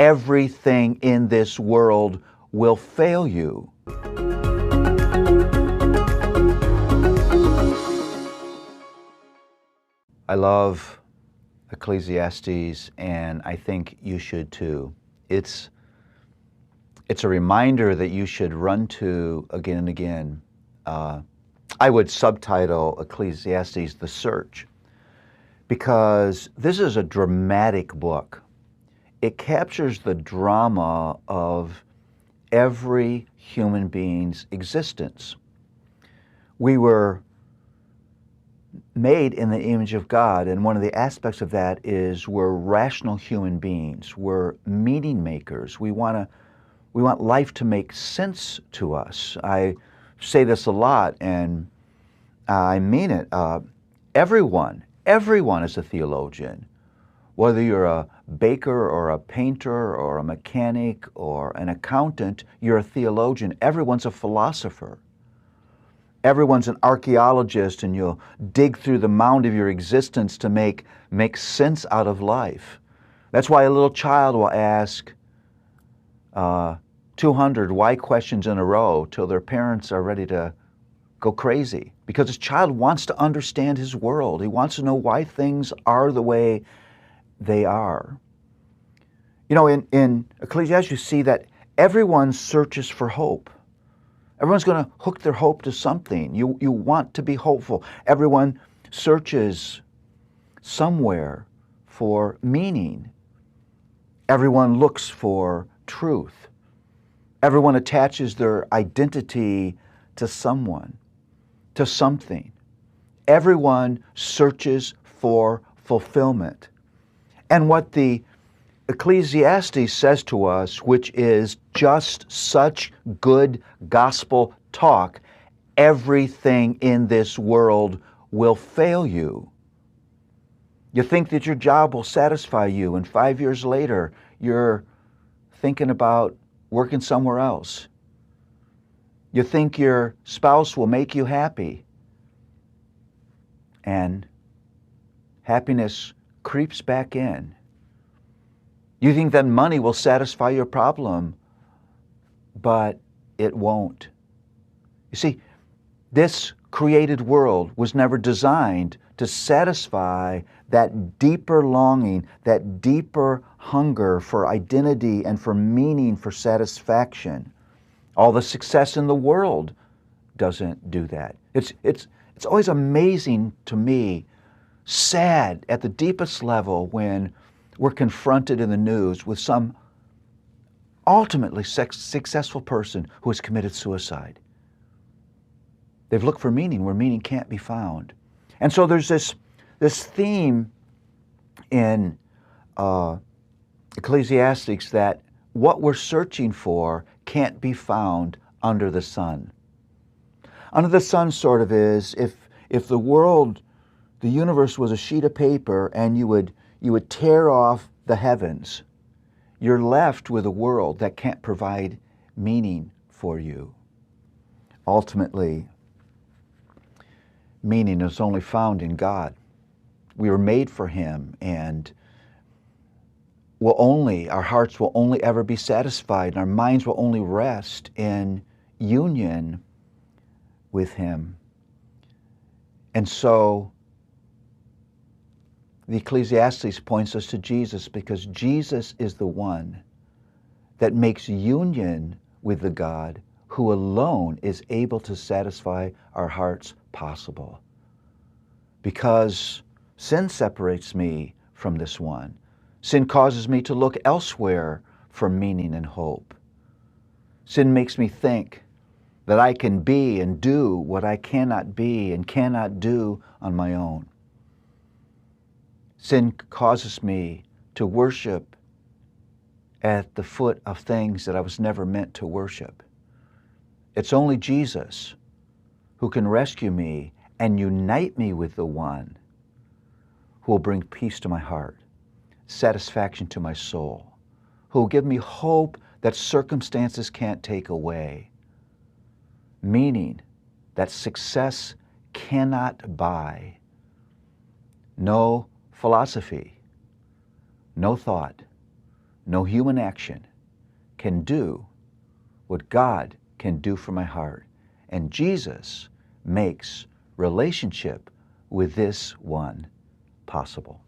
everything in this world will fail you. I love Ecclesiastes, and I think you should too. It's a reminder that you should run to again and again. I would subtitle Ecclesiastes The Search, because this is a dramatic book. It captures the drama of every human being's existence. We were made in the image of God, and one of the aspects of that is we're rational human beings. We're meaning makers. We want life to make sense to us. I say this a lot, and I mean it. Everyone is a theologian. Whether you're a baker or a painter or a mechanic or an accountant, you're a theologian. Everyone's a philosopher. Everyone's an archaeologist, and you'll dig through the mound of your existence to make sense out of life. That's why a little child will ask 200 why questions in a row till their parents are ready to go crazy, because this child wants to understand his world. He wants to know why things are the way they are. You know, in Ecclesiastes, you see that everyone searches for hope. Everyone's going to hook their hope to something. You want to be hopeful. Everyone searches somewhere for meaning. Everyone looks for truth. Everyone attaches their identity to someone, to something. Everyone searches for fulfillment. And what the Ecclesiastes says to us, which is just such good gospel talk, everything in this world will fail you. You think that your job will satisfy you, and 5 years later, you're thinking about working somewhere else. You think your spouse will make you happy, and happiness creeps back in. You think that money will satisfy your problem, but it won't. You see, this created world was never designed to satisfy that deeper longing, that deeper hunger for identity and for meaning, for satisfaction. All the success in the world doesn't do that. It's always amazing to me, sad at the deepest level, when we're confronted in the news with some ultimately successful person who has committed suicide. They've looked for meaning where meaning can't be found. And so there's this theme in Ecclesiastes that what we're searching for can't be found under the sun. Under the sun sort of is, if the world, the universe was a sheet of paper and you would tear off the heavens, you're left with a world that can't provide meaning for you. Ultimately, meaning is only found in God. We were made for Him, and our hearts will only ever be satisfied, and our minds will only rest in union with Him. And so the Ecclesiastes points us to Jesus, because Jesus is the one that makes union with the God who alone is able to satisfy our hearts possible. Because sin separates me from this one. Sin causes me to look elsewhere for meaning and hope. Sin makes me think that I can be and do what I cannot be and cannot do on my own. Sin causes me to worship at the foot of things that I was never meant to worship. It's only Jesus who can rescue me and unite me with the one who will bring peace to my heart, satisfaction to my soul, who will give me hope that circumstances can't take away, meaning that success cannot buy. No philosophy, no thought, no human action can do what God can do for my heart. And Jesus makes relationship with this one possible.